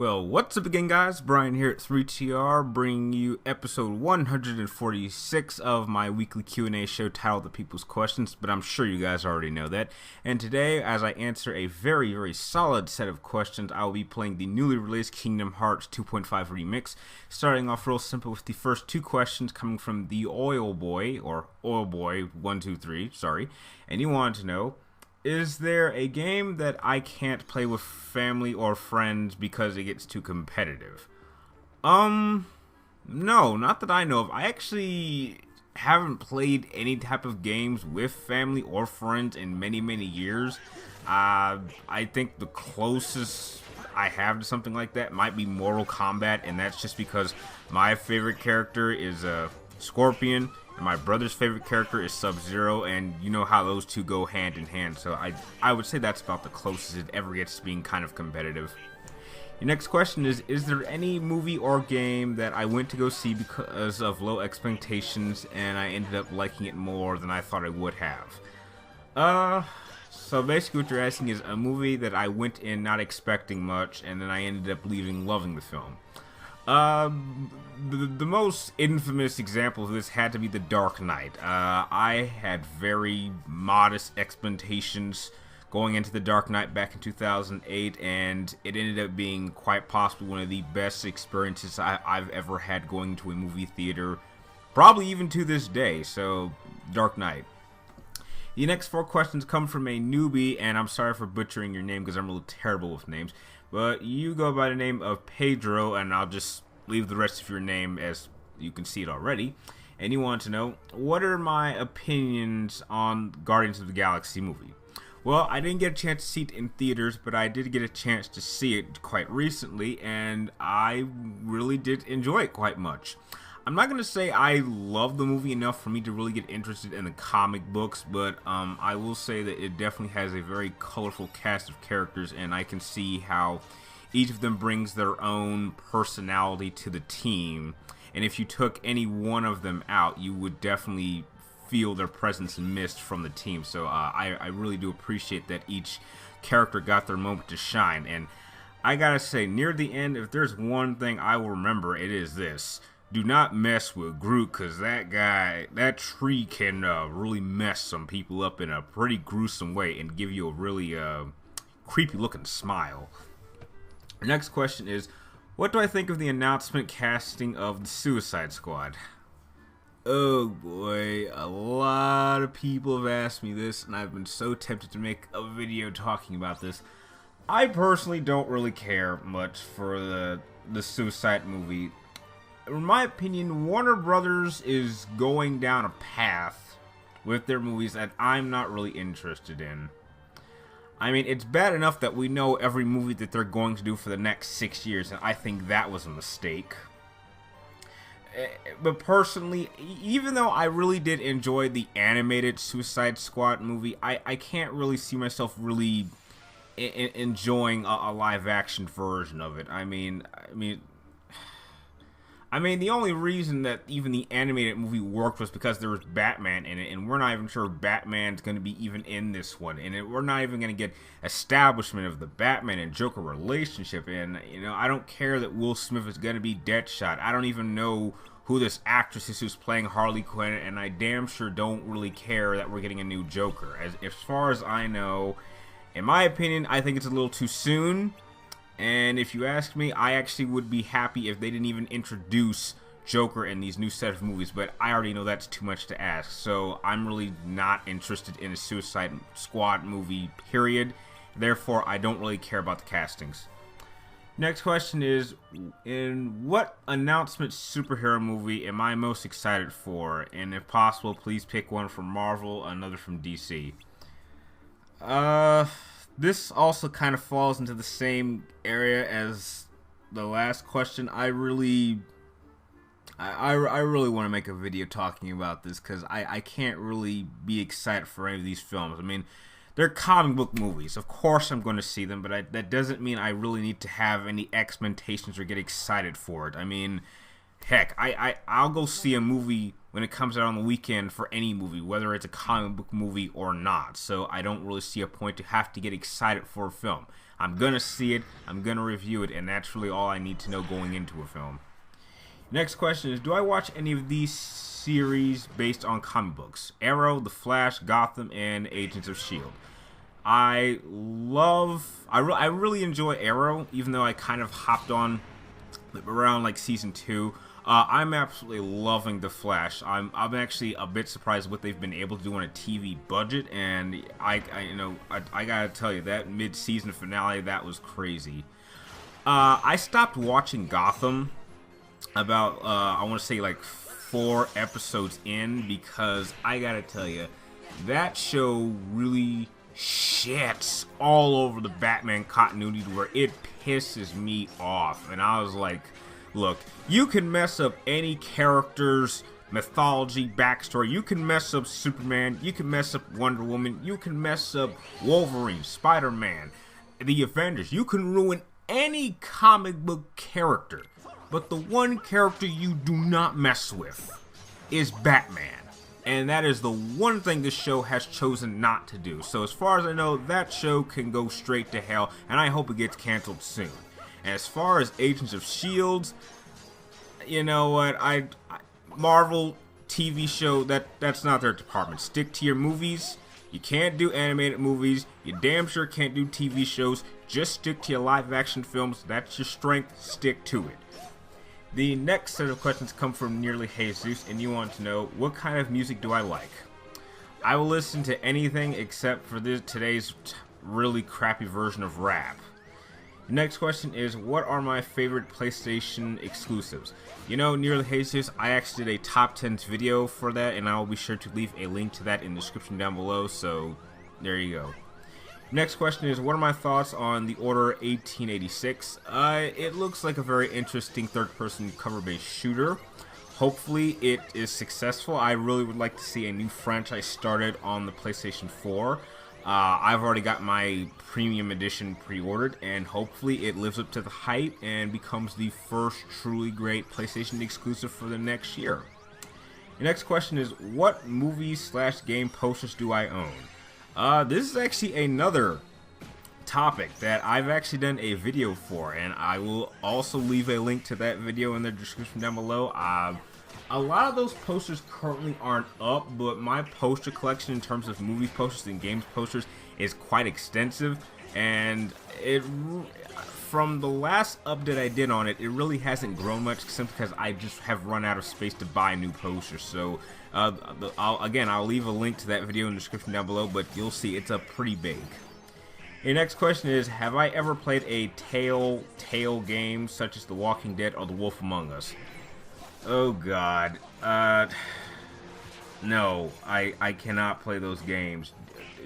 Well, what's up again, guys? Brian here at 3TR, bringing you episode 146 of my weekly Q&A show titled The People's Questions, but I'm sure you guys already know that. And today, as I answer a very, very solid set of questions, I will be playing the newly released Kingdom Hearts 2.5 remix, starting off real simple with the first two questions coming from the Oil Boy, or Oil Boy 123, sorry, and he wanted to know, is there a game that I can't play with family or friends because it gets too competitive? No, not that I know of. I actually haven't played any type of games with family or friends in many, many years. I think the closest I have to something like that might be Mortal Kombat, and that's just because my favorite character is Scorpion, and my brother's favorite character is Sub-Zero, and you know how those two go hand in hand, so I would say that's about the closest it ever gets to being kind of competitive. Your next question is there any movie or game that I went to go see because of low expectations and I ended up liking it more than I thought I would have? So basically what you're asking is a movie that I went in not expecting much and then I ended up leaving loving the film. The most infamous example of this had to be The Dark Knight. I had very modest expectations going into The Dark Knight back in 2008, and it ended up being quite possibly one of the best experiences I've ever had going to a movie theater, probably even to this day. So, Dark Knight. The next four questions come from a newbie, and I'm sorry for butchering your name because I'm really terrible with names, but you go by the name of Pedro, and I'll just leave the rest of your name as you can see it already. And you want to know, what are my opinions on Guardians of the Galaxy movie? Well, I didn't get a chance to see it in theaters, but I did get a chance to see it quite recently, and I really did enjoy it quite much. I'm not going to say I love the movie enough for me to really get interested in the comic books, but I will say that it definitely has a very colorful cast of characters, and I can see how each of them brings their own personality to the team. And if you took any one of them out, you would definitely feel their presence missed from the team. So I really do appreciate that each character got their moment to shine. And I gotta say, near the end, if there's one thing I will remember, it is this. Do not mess with Groot, because that tree can really mess some people up in a pretty gruesome way and give you a really creepy looking smile. Our next question is, what do I think of the announcement casting of the Suicide Squad? Oh boy, a lot of people have asked me this, and I've been so tempted to make a video talking about this. I personally don't really care much for the Suicide movie. In my opinion, Warner Brothers is going down a path with their movies that I'm not really interested in. I mean, it's bad enough that we know every movie that they're going to do for the next 6 years, and I think that was a mistake. But personally, even though I really did enjoy the animated Suicide Squad movie, I can't really see myself really enjoying a live-action version of it. I mean, the only reason that even the animated movie worked was because there was Batman in it, and we're not even sure Batman's going to be even in this one, and we're not even going to get establishment of the Batman and Joker relationship, and, I don't care that Will Smith is going to be Deadshot. I don't even know who this actress is who's playing Harley Quinn, and I damn sure don't really care that we're getting a new Joker. As far as I know, in my opinion, I think it's a little too soon. And if you ask me, I actually would be happy if they didn't even introduce Joker in these new set of movies, but I already know that's too much to ask, so I'm really not interested in a Suicide Squad movie, period. Therefore, I don't really care about the castings. Next question is, in what announcement superhero movie am I most excited for? And if possible, please pick one from Marvel, another from DC. This also kind of falls into the same area as the last question. I really want to make a video talking about this because I can't really be excited for any of these films. I mean, they're comic book movies. Of course I'm going to see them, but that doesn't mean I really need to have any expectations or get excited for it. I mean, heck, I'll go see a movie when it comes out on the weekend for any movie, whether it's a comic book movie or not. So I don't really see a point to have to get excited for a film. I'm gonna see it, I'm gonna review it, and that's really all I need to know going into a film. Next question is, do I watch any of these series based on comic books? Arrow, The Flash, Gotham, and Agents of S.H.I.E.L.D. I really enjoy Arrow, even though I kind of hopped on around like season 2. I'm absolutely loving The Flash. I'm actually a bit surprised what they've been able to do on a TV budget, and I gotta tell you, that mid-season finale, that was crazy. I stopped watching Gotham about I want to say like 4 episodes in, because I gotta tell you, that show really shits all over the Batman continuity to where it pisses me off. And I was like, look, you can mess up any character's mythology, backstory. You can mess up Superman. You can mess up Wonder Woman. You can mess up Wolverine, Spider-Man, the Avengers. You can ruin any comic book character. But the one character you do not mess with is Batman. And that is the one thing this show has chosen not to do. So as far as I know, that show can go straight to hell, and I hope it gets canceled soon. As far as Agents of S.H.I.E.L.D., you know what, Marvel TV show, that's not their department. Stick to your movies. You can't do animated movies. You damn sure can't do TV shows. Just stick to your live action films. That's your strength. Stick to it. The next set of questions come from Nearly Jesus, and you want to know, what kind of music do I like? I will listen to anything except for today's really crappy version of rap. The next question is, what are my favorite PlayStation exclusives? You know, Nearly Jesus, I actually did a top 10s video for that, and I will be sure to leave a link to that in the description down below, so there you go. Next question is, what are my thoughts on The Order 1886? It looks like a very interesting third-person cover-based shooter. Hopefully it is successful. I really would like to see a new franchise started on the PlayStation 4. I've already got my premium edition pre-ordered, and hopefully it lives up to the hype and becomes the first truly great PlayStation exclusive for the next year. The next question is, what movies/game posters do I own? This is actually another topic that I've actually done a video for, and I will also leave a link to that video in the description down below. A lot of those posters currently aren't up, but my poster collection in terms of movie posters and games posters is quite extensive, and from the last update I did on it, it really hasn't grown much, simply because I just have run out of space to buy new posters. So I'll leave a link to that video in the description down below, but you'll see it's pretty big. The next question is, have I ever played a Telltale game such as The Walking Dead or The Wolf Among Us? Oh god, no, I cannot play those games.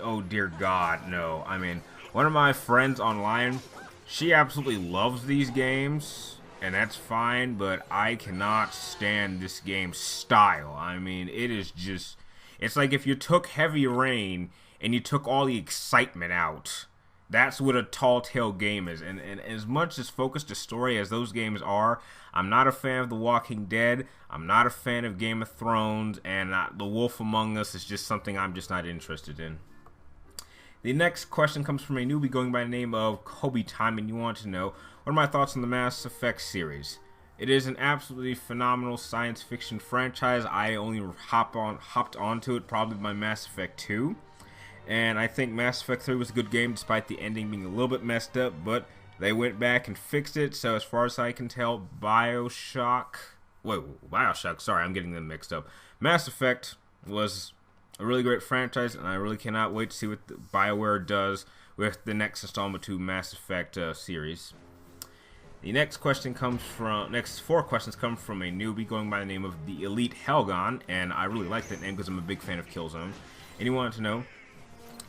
Oh dear god, no. I mean, one of my friends online, she absolutely loves these games, and that's fine, but I cannot stand this game's style. I mean, it is just, it's like if you took Heavy Rain and you took all the excitement out. That's what a Telltale game is, and as much as focused a story as those games are, I'm not a fan of The Walking Dead, I'm not a fan of Game of Thrones, and The Wolf Among Us is just something I'm just not interested in. The next question comes from a newbie going by the name of Kobe Time, and you want to know, what are my thoughts on the Mass Effect series? It is an absolutely phenomenal science fiction franchise. I only hopped onto it probably by Mass Effect 2. And I think Mass Effect 3 was a good game despite the ending being a little bit messed up, but they went back and fixed it. So as far as I can tell, Bioshock, sorry, I'm getting them mixed up. Mass Effect was a really great franchise, and I really cannot wait to see what BioWare does with the next installment to Mass Effect series. The next four questions come from a newbie going by the name of the Elite Helgon, and I really like that name because I'm a big fan of Killzone. And he wanted to know,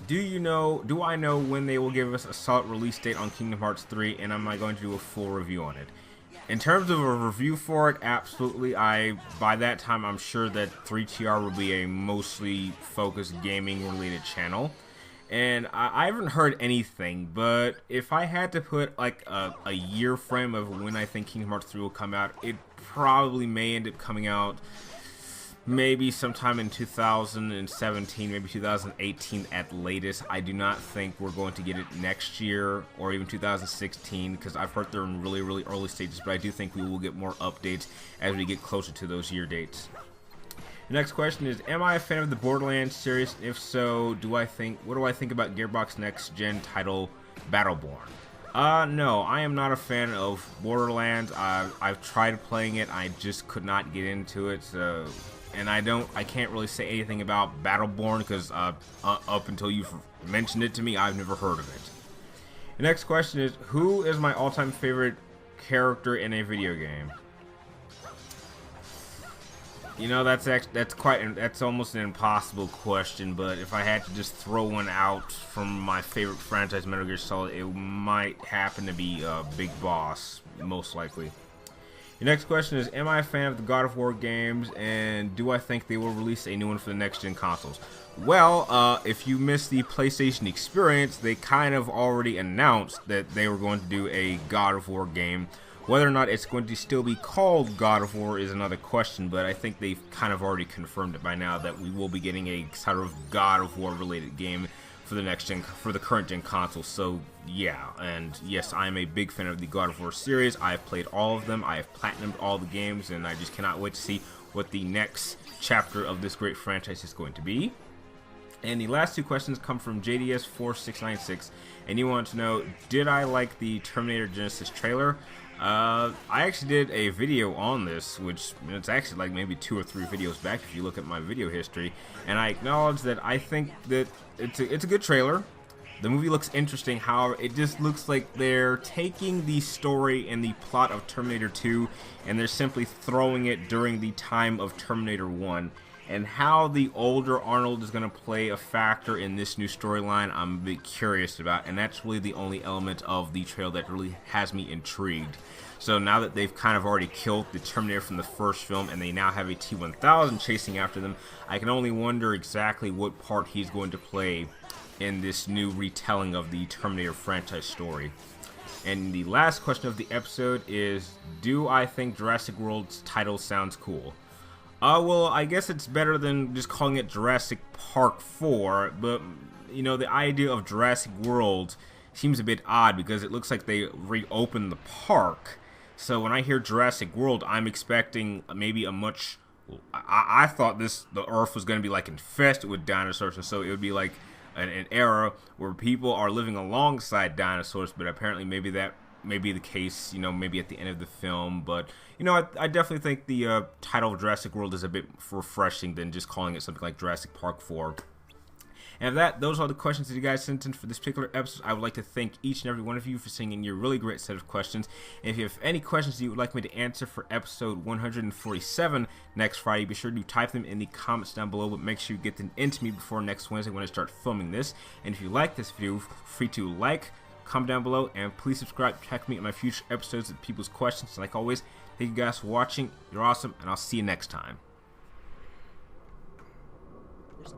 do I know when they will give us a solid release date on Kingdom Hearts 3, and am I going to do a full review on it? In terms of a review for it, absolutely. By that time, I'm sure that 3TR will be a mostly focused gaming-related channel. And I haven't heard anything, but if I had to put like a year frame of when I think Kingdom Hearts 3 will come out, it probably may end up coming out maybe sometime in 2017, maybe 2018 at latest. I do not think we're going to get it next year or even 2016 because I've heard they're in really, really early stages, but I do think we will get more updates as we get closer to those year dates. The next question is, am I a fan of the Borderlands series? If so, what do I think about Gearbox Next Gen title Battleborn? No, I am not a fan of Borderlands. I've tried playing it, I just could not get into it. And I can't really say anything about Battleborn because up until you've mentioned it to me, I've never heard of it. The next question is, who is my all-time favorite character in a video game? You know, that's almost an impossible question, but if I had to just throw one out from my favorite franchise, Metal Gear Solid, it might happen to be Big Boss, most likely. The next question is, am I a fan of the God of War games, and do I think they will release a new one for the next-gen consoles? Well, if you missed the PlayStation experience, they kind of already announced that they were going to do a God of War game. Whether or not it's going to still be called God of War is another question, but I think they've kind of already confirmed it by now that we will be getting a sort of God of War related game for the current gen console. So yeah, and yes, I'm a big fan of the God of War series. I've played all of them, I have platinumed all the games, and I just cannot wait to see what the next chapter of this great franchise is going to be. And the last two questions come from JDS4696, and you want to know, did I like the Terminator Genisys trailer? I actually did a video on this, which it's actually like maybe 2 or 3 videos back if you look at my video history, and I acknowledge that I think that it's a good trailer. The movie looks interesting, however, it just looks like they're taking the story and the plot of Terminator 2 and they're simply throwing it during the time of Terminator 1. And how the older Arnold is going to play a factor in this new storyline, I'm a bit curious about, and that's really the only element of the trailer that really has me intrigued. So now that they've kind of already killed the Terminator from the first film and they now have a T-1000 chasing after them, I can only wonder exactly what part he's going to play in this new retelling of the Terminator franchise story. And the last question of the episode is, do I think Jurassic World's title sounds cool? Well, I guess it's better than just calling it Jurassic Park 4, but, you know, the idea of Jurassic World seems a bit odd because it looks like they reopened the park. So when I hear Jurassic World, I'm expecting maybe a much... I thought the Earth was going to be, like, infested with dinosaurs, and so it would be like an era where people are living alongside dinosaurs, but apparently maybe that may be the case, you know, maybe at the end of the film. But, you know, I definitely think the title of Jurassic World is a bit refreshing than just calling it something like Jurassic Park 4. And those are the questions that you guys sent in for this particular episode. I would like to thank each and every one of you for sending in your really great set of questions. And if you have any questions that you would like me to answer for episode 147 next Friday, be sure to type them in the comments down below, but make sure you get them into me before next Wednesday when I start filming this. And if you like this video, feel free to like, comment down below, and please subscribe to check me on my future episodes of people's questions. And like always, thank you guys for watching. You're awesome, and I'll see you next time.